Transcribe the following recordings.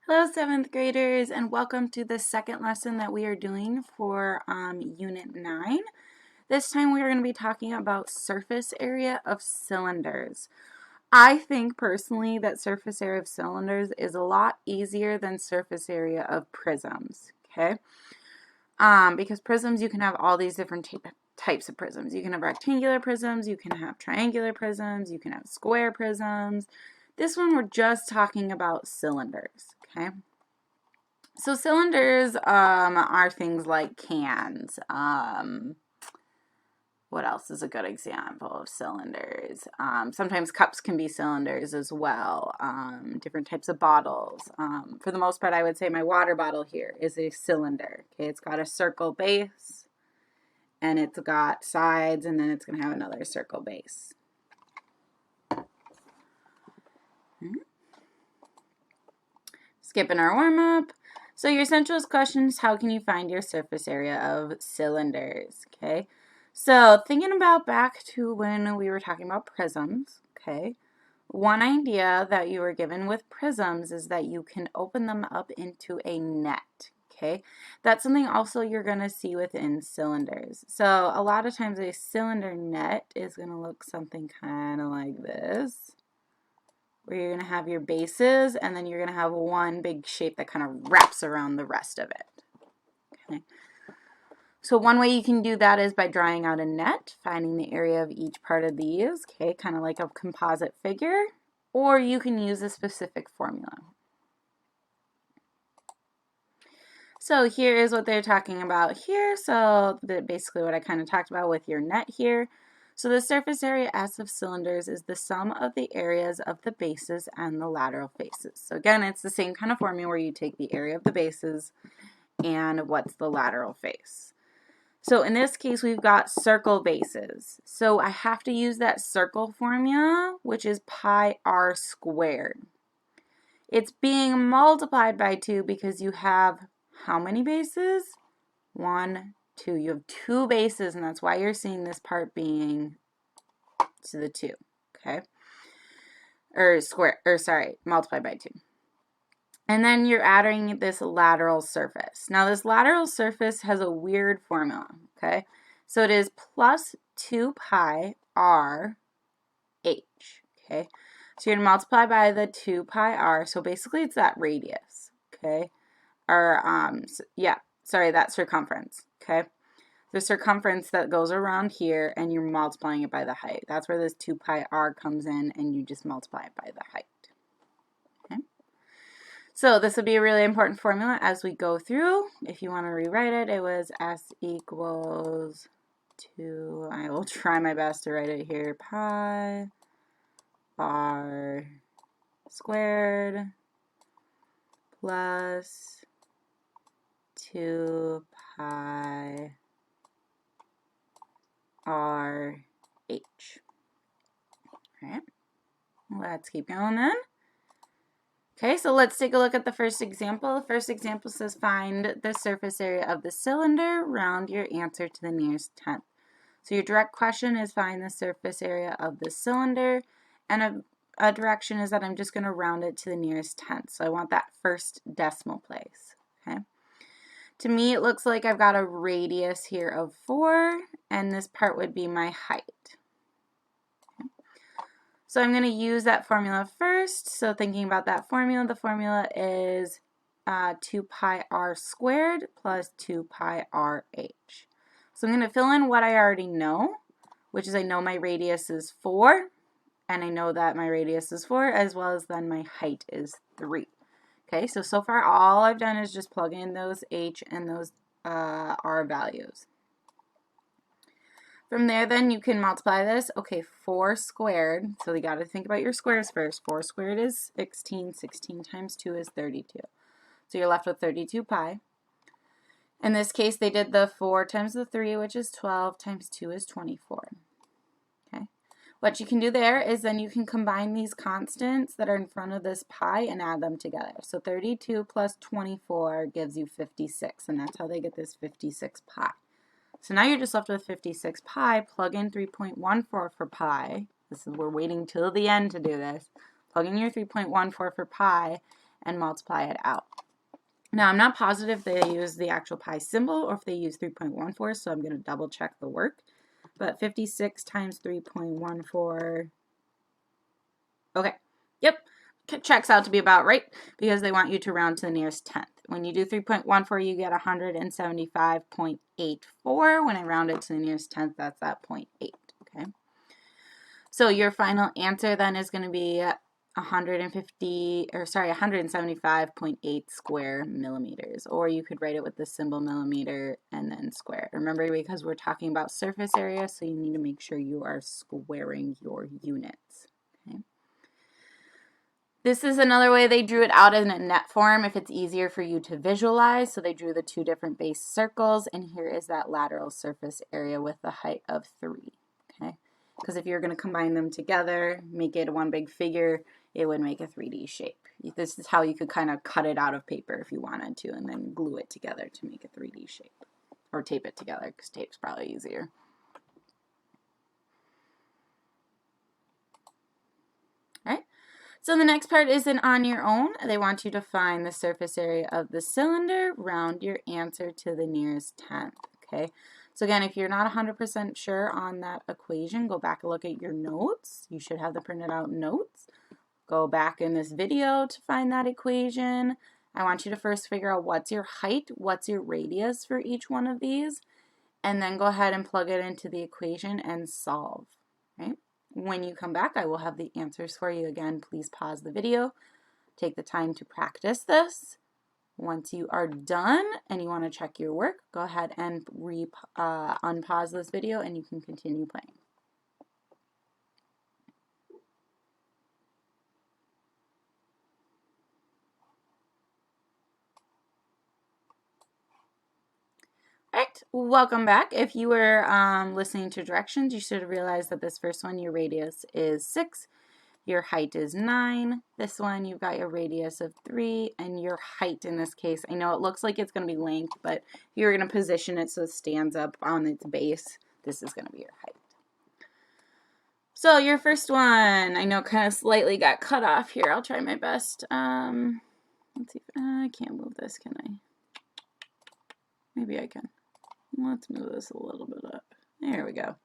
Hello, 7th graders, and welcome to the second lesson that we are doing for Unit 9. This time we are going to be talking about surface area of cylinders. I think personally that surface area of cylinders is a lot easier than surface area of prisms, okay? Because prisms, you can have all these different types of prisms. You can have rectangular prisms, you can have triangular prisms, you can have square prisms. This one we're just talking about cylinders, okay? So cylinders are things like cans. What else is a good example of cylinders? Sometimes cups can be cylinders as well. Different types of bottles. For the most part, I would say my water bottle here is a cylinder. Okay, it's got a circle base, and it's got sides, and then it's going to have another circle base. Skipping our warm-up. So your essentials question is, how can you find your surface area of cylinders? Okay, so thinking about back to when we were talking about prisms, okay, one idea that you were given with prisms is that you can open them up into a net, okay? That's something also you're going to see within cylinders. So a lot of times a cylinder net is going to look something kind of like this, where you're going to have your bases, and then you're going to have one big shape that kind of wraps around the rest of it. Okay. So one way you can do that is by drawing out a net, finding the area of each part of these, okay, kind of like a composite figure, or you can use a specific formula. So here is what they're talking about here. So basically what I kind of talked about with your net here. So the surface area S of cylinders is the sum of the areas of the bases and the lateral faces. So again, it's the same kind of formula where you take the area of the bases and what's the lateral face. So in this case, we've got circle bases. So I have to use that circle formula, which is pi r squared. It's being multiplied by 2 because you have how many bases? 1, 2. You have 2 bases, and that's why you're seeing this part being to the 2, okay? Multiplied by 2. And then you're adding this lateral surface. Now, this lateral surface has a weird formula, okay? So it is plus 2 pi r h, okay? So you're going to multiply by the 2 pi r. So basically, it's that radius, okay? Or, that circumference, okay? The circumference that goes around here, and you're multiplying it by the height. That's where this 2 pi r comes in, and you just multiply it by the height. Okay? So this would be a really important formula as we go through. If you want to rewrite it, it was S equals 2, I will try my best to write it here, pi r squared plus 2 pi r h. All right, let's keep going then. Okay, so let's take a look at the first example. The first example says find the surface area of the cylinder, round your answer to the nearest tenth. So your direct question is find the surface area of the cylinder, and a direction is that I'm just going to round it to the nearest tenth. So I want that first decimal place, okay? To me, it looks like I've got a radius here of 4, and this part would be my height. Okay. So I'm going to use that formula first. So thinking about that formula, the formula is 2 pi r squared plus 2 pi r h. So I'm going to fill in what I already know, which is I know my radius is 4, and I know that my radius is 4, as well as then my height is 3. Okay, so far all I've done is just plug in those h and those r values. From there, then you can multiply this. Okay, 4 squared, so you got to think about your squares first. 4 squared is 16. 16 times 2 is 32. So you're left with 32 pi. In this case, they did the 4 times the 3, which is 12, times 2 is 24. Okay. What you can do there is then you can combine these constants that are in front of this pi and add them together. So 32 plus 24 gives you 56, and that's how they get this 56 pi. So now you're just left with 56 pi. Plug in 3.14 for pi. We're waiting till the end to do this. Plug in your 3.14 for pi, and multiply it out. Now, I'm not positive they use the actual pi symbol or if they use 3.14, so I'm going to double check the work. But 56 times 3.14, okay, yep, checks out to be about right because they want you to round to the nearest tenth. When you do 3.14, you get 175.84. When I round it to the nearest tenth, that's at 0.8, okay? So your final answer then is going to be 175.8 square millimeters, or you could write it with the symbol millimeter and then square. Remember, because we're talking about surface area, so you need to make sure you are squaring your units. Okay. This is another way they drew it out in a net form if it's easier for you to visualize. So they drew the two different base circles, and here is that lateral surface area with the height of 3. Okay. Because if you're going to combine them together, make it one big figure, it would make a 3D shape. This is how you could kind of cut it out of paper if you wanted to, and then glue it together to make a 3D shape. Or tape it together, because tape's probably easier. All right. So the next part isn't on your own. They want you to find the surface area of the cylinder, round your answer to the nearest tenth. Okay. So again, if you're not 100% sure on that equation, go back and look at your notes. You should have the printed out notes. Go back in this video to find that equation. I want you to first figure out what's your height, what's your radius for each one of these, and then go ahead and plug it into the equation and solve, right? When you come back, I will have the answers for you. Again, please pause the video. Take the time to practice this. Once you are done and you want to check your work, go ahead and unpause this video and you can continue playing. All right, welcome back. If you were listening to directions, you should have realized that this first one, your radius is 6. Your height is 9. This one, you've got your radius of 3, and your height in this case, I know it looks like it's going to be length, but if you're going to position it so it stands up on its base, this is going to be your height. So your first one, I know kind of slightly got cut off here. I'll try my best. Let's see if I can't move this, can I? Maybe I can. Let's move this a little bit up. There we go.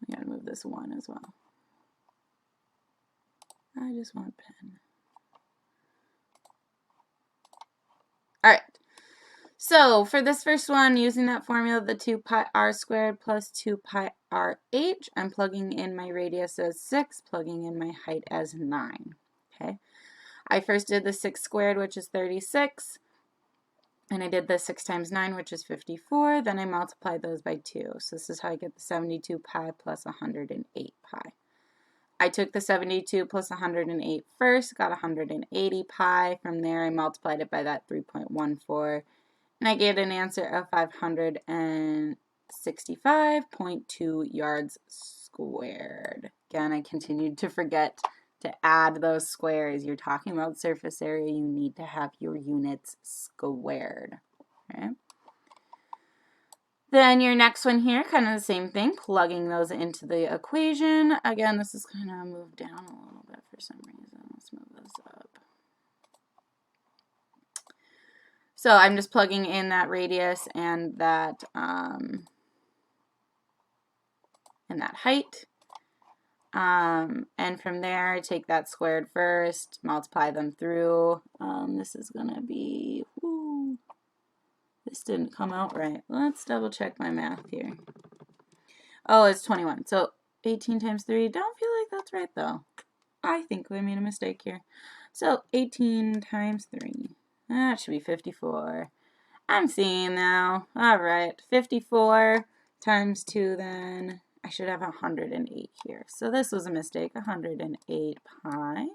We gotta move this 1 as well. I just want pen. All right. So for this first one, using that formula, the 2 pi r squared plus 2 pi r h, I'm plugging in my radius as 6, plugging in my height as 9. Okay. I first did the 6 squared, which is 36. And I did the 6 times 9, which is 54. Then I multiplied those by 2. So this is how I get the 72 pi plus 108 pi. I took the 72 plus 108 first, got 180 pi. From there, I multiplied it by that 3.14. And I get an answer of 565.2 yards squared. Again, I continued to forget to add those squares. You're talking about surface area, you need to have your units squared. Okay. Then your next one here, kind of the same thing, plugging those into the equation. Again, this is kind of moved down a little bit for some reason. Let's move this up. So I'm just plugging in that radius and that height. And from there, I take that squared first, multiply them through. This is going to be, whoo, this didn't come out right. Let's double check my math here. Oh, it's 21. So 18 times 3, don't feel like that's right though. I think we made a mistake here. So 18 times 3, that should be 54. I'm seeing now. All right, 54 times 2 then. I should have 108 here. So this was a mistake, 108 pi.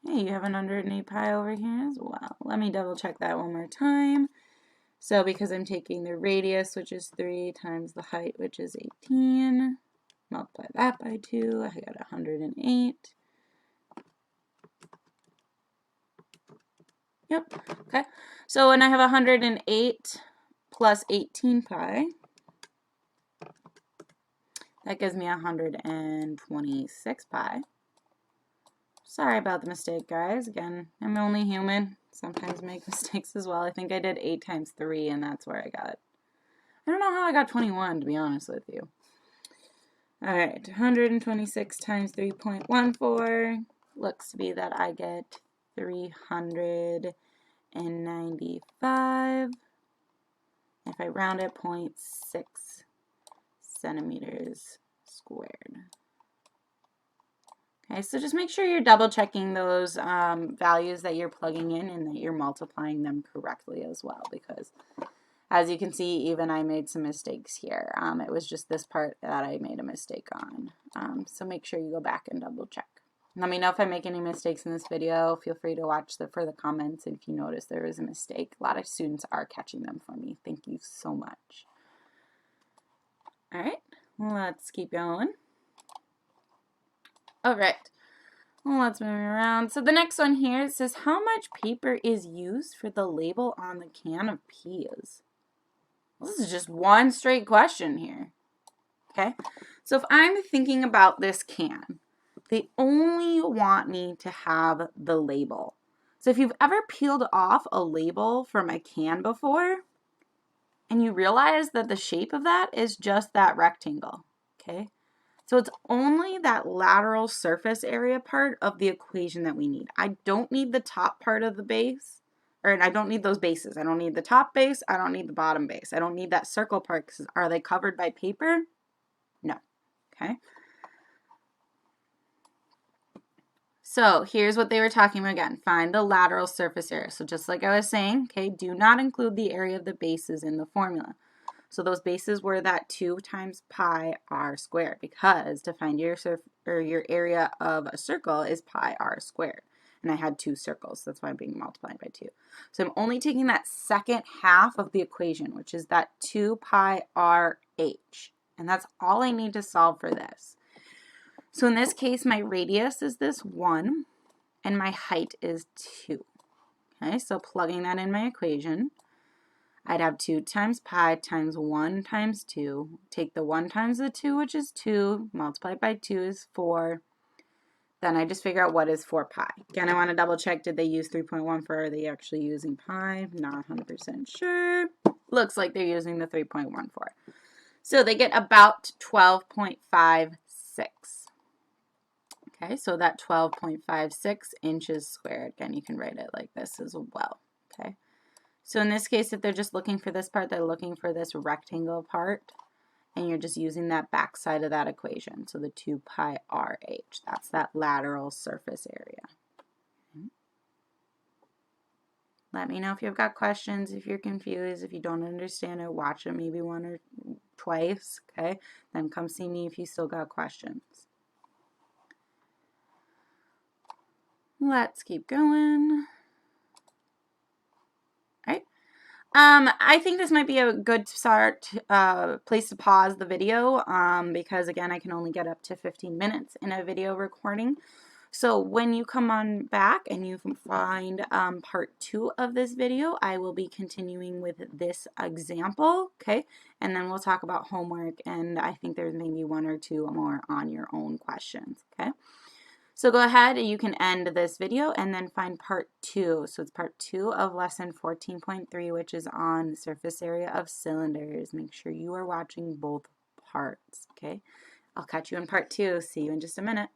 Hey, you have 108 pi over here as well. Let me double check that one more time. So because I'm taking the radius, which is 3, times the height, which is 18, multiply that by 2, I got 108. Yep, okay. So when I have 108 plus 18 pi, that gives me 126 pi. Sorry about the mistake, guys. Again, I'm only human. Sometimes make mistakes as well. I think I did 8 times 3, and that's where I got. I don't know how I got 21, to be honest with you. All right, 126 times 3.14 looks to be that I get 395. If I round it, 0.6 centimeters squared. Okay, so just make sure you're double checking those values that you're plugging in and that you're multiplying them correctly as well, because as you can see, even I made some mistakes here. It was just this part that I made a mistake on. So make sure you go back and double check. Let me know if I make any mistakes in this video. Feel free to watch for the comments if you notice there is a mistake. A lot of students are catching them for me. Thank you so much. All right, let's keep going. All right, let's move around. So the next one here, it says, how much paper is used for the label on the can of peas? This is just one straight question here. Okay, so if I'm thinking about this can, they only want me to have the label. So if you've ever peeled off a label from a can before, and you realize that the shape of that is just that rectangle, okay? So it's only that lateral surface area part of the equation that we need. I don't need the top part of the base, or I don't need those bases. I don't need the top base. I don't need the bottom base. I don't need that circle part, because are they covered by paper? No, okay? So here's what they were talking about again. Find the lateral surface area. So just like I was saying, okay, do not include the area of the bases in the formula. So those bases were that 2 times pi r squared, because to find your area of a circle is pi r squared. And I had 2 circles, so that's why I'm being multiplied by 2. So I'm only taking that second half of the equation, which is that 2 pi r h. And that's all I need to solve for this. So in this case, my radius is this 1, and my height is 2. Okay, so plugging that in my equation, I'd have 2 times pi times 1 times 2. Take the 1 times the 2, which is 2, multiplied by 2 is 4. Then I just figure out what is 4 pi. Again, I want to double check, did they use 3.14? Are they actually using pi? Not 100% sure. Looks like they're using the 3.14. So they get about 12.56. Okay, so that 12.56 inches squared. Again, you can write it like this as well. Okay. So in this case, if they're just looking for this part, they're looking for this rectangle part, and you're just using that back side of that equation. So the 2 pi r h, that's that lateral surface area. Okay. Let me know if you've got questions, if you're confused, if you don't understand it, watch it maybe 1 or twice, okay? Then come see me if you still got questions. Let's keep going. I think this might be a good place to pause the video because, again, I can only get up to 15 minutes in a video recording. So when you come on back and you can find part 2 of this video, I will be continuing with this example, okay? And then we'll talk about homework, and I think there's maybe 1 or 2 more on your own questions, okay? So go ahead, you can end this video and then find part 2. So it's part 2 of lesson 14.3, which is on the surface area of cylinders. Make sure you are watching both parts, okay? I'll catch you in part 2. See you in just a minute.